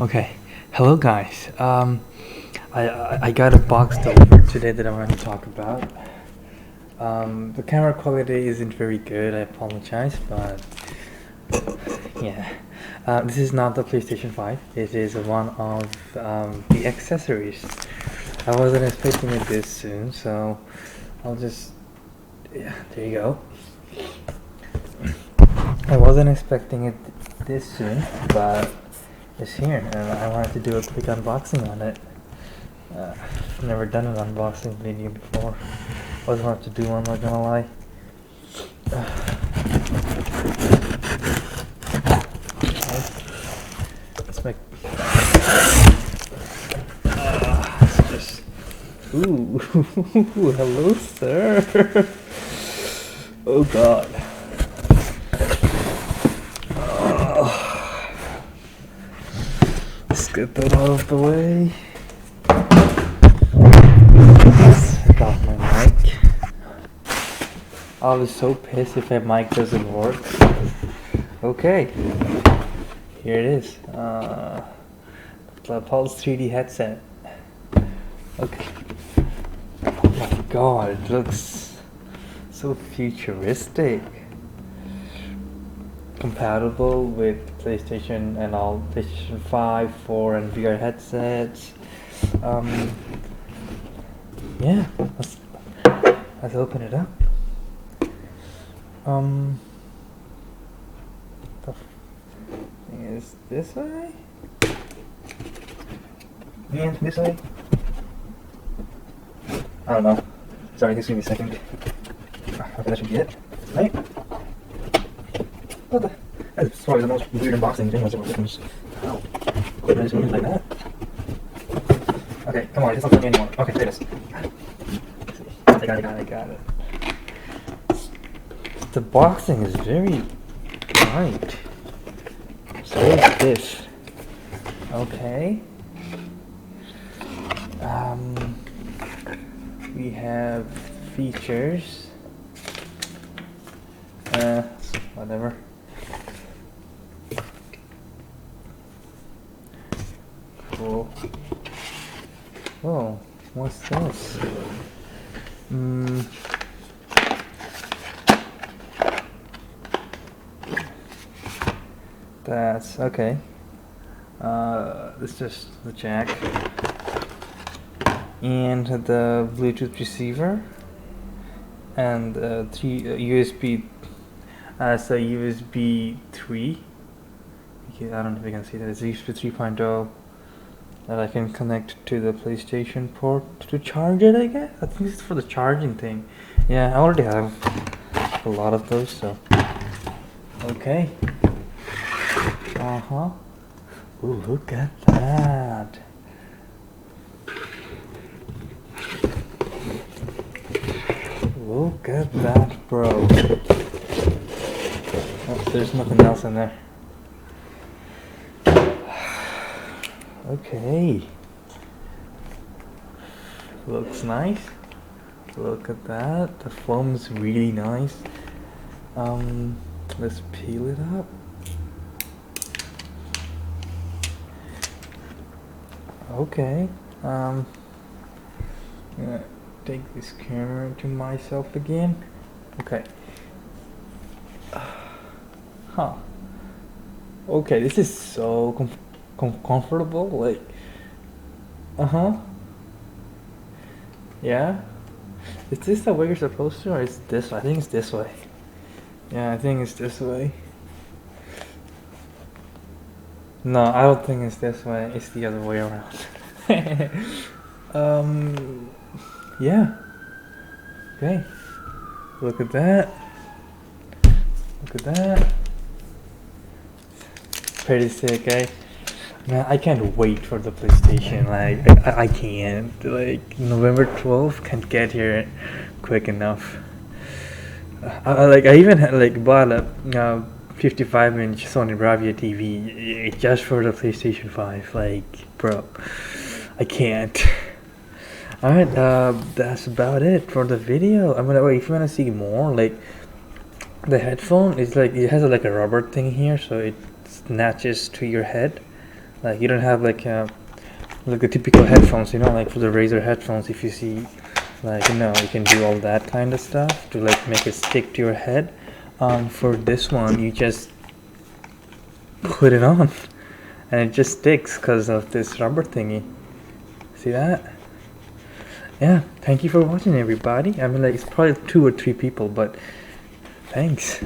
Okay, hello guys. I got a box delivered today that I want to talk about. The camera quality isn't very good. I apologize, but yeah, this is not the PlayStation 5. It is one of the accessories. I wasn't expecting it this soon, so I'll just yeah. There you go. I wasn't expecting it this soon, but it's here, and I wanted to do a quick unboxing on it. I've never done an unboxing video before. Always wanted to do one, not gonna lie. Let's make. It's just. Ooh, hello, sir. Oh God. Let's get that out of the way. Got my mic. I was so pissed if my mic doesn't work. Okay, here it is. The Pulse 3D headset. Okay. Oh my God, it looks so futuristic. Compatible with PlayStation and all PlayStation 5, 4, and VR headsets. Yeah, let's open it up. The thing is this way? And this way? I don't know. Sorry, just give me a second. Okay, that should be it. Right? What the? That's probably the most weird unboxing thing I've ever witnessed. Wow. Did I just move it like that? Okay, come on, it's not funny anymore. Okay, there it is. I got it. The boxing is very tight. So is this. Okay. We have features. Whatever. Cool. Oh, what's this? That's okay. It's just the jack and the Bluetooth receiver and USB. So USB 3. Okay, I don't know if you can see that. It's USB 3.0 that I can connect to the PlayStation port to charge it. I guess I think it's for the charging thing. Yeah, I already have a lot of those. So okay. Ooh, look at that. Look at that, bro. Oh, there's nothing else in there. Okay. Looks nice. Look at that. The foam's really nice. Let's peel it up. Okay. I'm gonna take this camera to myself again. Okay. Huh. Okay, this is so comfortable. Like, yeah. Is this the way you're supposed to, or is this way? I think it's this way. Yeah, I think it's this way. No, I don't think it's this way. It's the other way around. Yeah. Okay. Look at that. Look at that. Pretty sick, eh? Man, I can't wait for the PlayStation. Like, I can't. Like, November 12th can't get here quick enough. I even had bought a 55-inch Sony Bravia TV just for the PlayStation 5. Like, bro, I can't. Alright, that's about it for the video. I'm gonna wait. If you wanna see more, like, the headphone is it has a rubber thing here, so it snatches to your head. Like you don't have like the typical headphones, like for the Razer headphones. If you see, you can do all that kind of stuff to like make it stick to your head. For this one, you just put it on, and it just sticks because of this rubber thingy. See that? Yeah. Thank you for watching, everybody. I mean, like it's probably 2 or 3 people, but thanks.